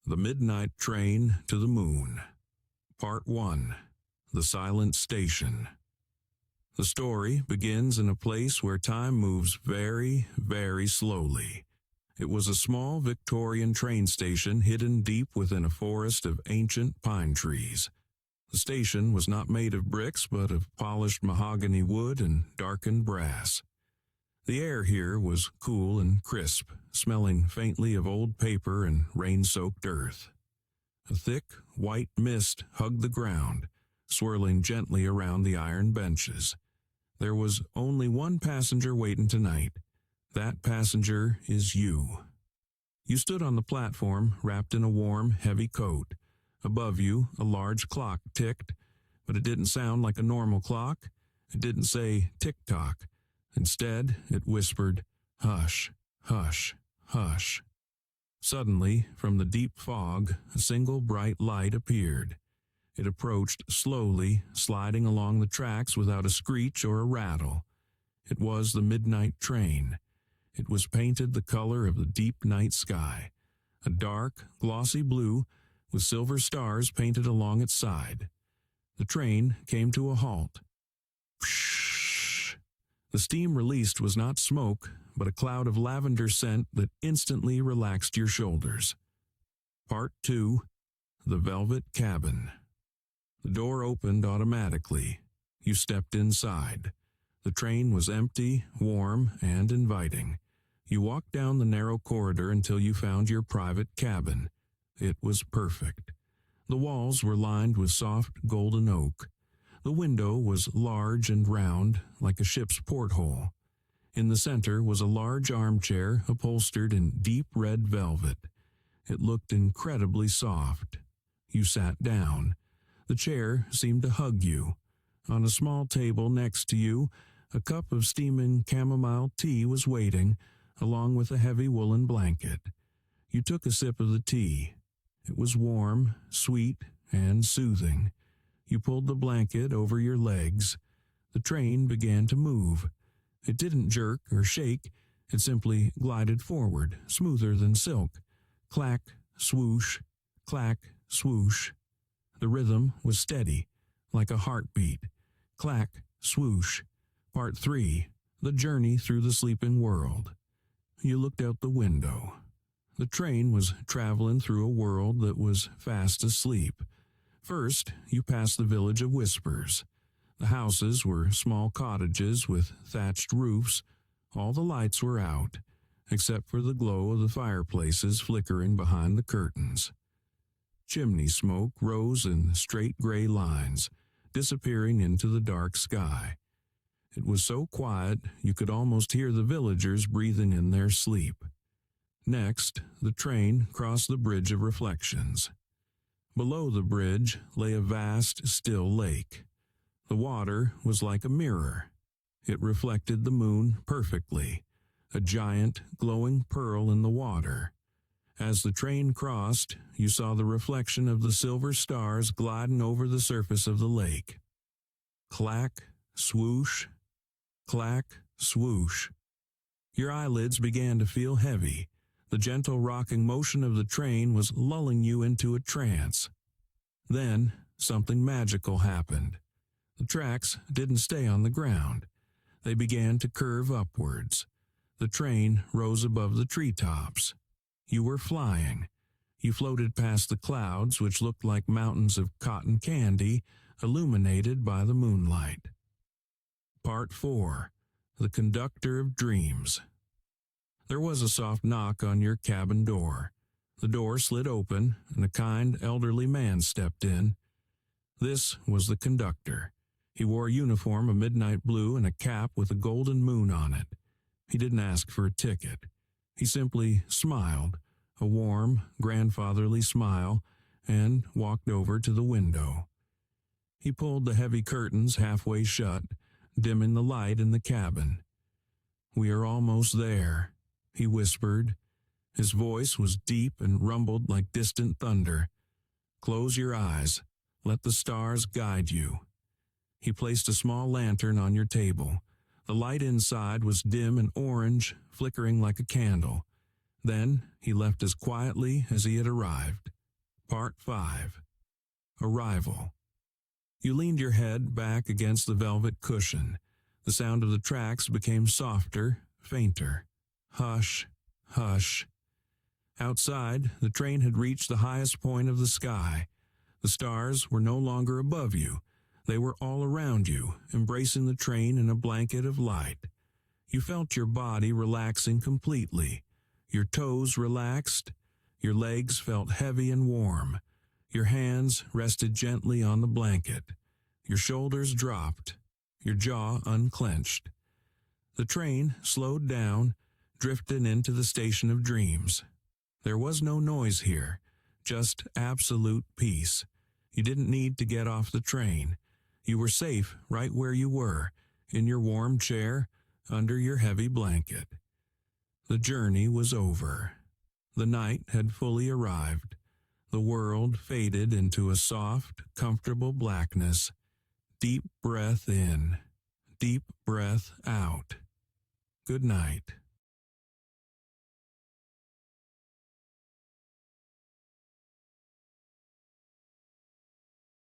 The Midnight Train to the Moon. Part 1. The Silent Station. The story begins in a place where time moves very, very slowly. It was a small Victorian train station hidden deep within a forest of ancient pine trees. The station was not made of bricks but of polished mahogany wood and darkened brass. The air here was cool and crisp, smelling faintly of old paper and rain-soaked earth. A thick, white mist hugged the ground, swirling gently around the iron benches. There was only one passenger waiting tonight. That passenger is you. You stood on the platform, wrapped in a warm, heavy coat. Above you, a large clock ticked, but it didn't sound like a normal clock. It didn't say tick-tock. Instead, it whispered, "Hush, hush, hush." Suddenly, from the deep fog, a single bright light appeared. It approached slowly, sliding along the tracks without a screech or a rattle. It was the midnight train. It was painted the color of the deep night sky, a dark, glossy blue with silver stars painted along its side. The train came to a halt. Pshh! The steam released was not smoke, but a cloud of lavender scent that instantly relaxed your shoulders. Part 2. The Velvet Cabin. The door opened automatically. You stepped inside. The train was empty, warm, and inviting. You walked down the narrow corridor until you found your private cabin. It was perfect. The walls were lined with soft golden oak. The window was large and round, like a ship's porthole. In the center was a large armchair upholstered in deep red velvet. It looked incredibly soft. You sat down. The chair seemed to hug you. On a small table next to you, a cup of steaming chamomile tea was waiting, along with a heavy woolen blanket. You took a sip of the tea. It was warm, sweet, and soothing. You pulled the blanket over your legs. The train began to move. It didn't jerk or shake. It simply glided forward, smoother than silk. Clack, swoosh, clack, swoosh. The rhythm was steady, like a heartbeat. Clack, swoosh. Part 3. The Journey Through the Sleeping World. You looked out the window. The train was traveling through a world that was fast asleep. First, you passed the village of Whispers. The houses were small cottages with thatched roofs. All the lights were out, except for the glow of the fireplaces flickering behind the curtains. Chimney smoke rose in straight gray lines, disappearing into the dark sky. It was so quiet you could almost hear the villagers breathing in their sleep. Next, the train crossed the Bridge of Reflections. Below the bridge lay a vast, still lake. The water was like a mirror. It reflected the moon perfectly, a giant, glowing pearl in the water. As the train crossed, you saw the reflection of the silver stars gliding over the surface of the lake. Clack, swoosh, clack, swoosh. Your eyelids began to feel heavy. The gentle rocking motion of the train was lulling you into a trance. Then, something magical happened. The tracks didn't stay on the ground. They began to curve upwards. The train rose above the treetops. You were flying. You floated past the clouds, which looked like mountains of cotton candy, illuminated by the moonlight. Part 4. The Conductor of Dreams. There was a soft knock on your cabin door. The door slid open, and a kind, elderly man stepped in. This was the conductor. He wore a uniform of midnight blue and a cap with a golden moon on it. He didn't ask for a ticket. He simply smiled, a warm, grandfatherly smile, and walked over to the window. He pulled the heavy curtains halfway shut, dimming the light in the cabin. "We are almost there," he whispered. His voice was deep and rumbled like distant thunder. "Close your eyes. Let the stars guide you." He placed a small lantern on your table. The light inside was dim and orange, flickering like a candle. Then he left as quietly as he had arrived. Part 5. Arrival. You leaned your head back against the velvet cushion. The sound of the tracks became softer, fainter. Hush, hush. Outside, the train had reached the highest point of the sky. The stars were no longer above you. They were all around you, embracing the train in a blanket of light. You felt your body relaxing completely. Your toes relaxed. Your legs felt heavy and warm. Your hands rested gently on the blanket. Your shoulders dropped. Your jaw unclenched. The train slowed down, drifted into the station of dreams. There was no noise here, just absolute peace. You didn't need to get off the train. You were safe right where you were, in your warm chair, under your heavy blanket. The journey was over. The night had fully arrived. The world faded into a soft, comfortable blackness. Deep breath in, deep breath out. Good night.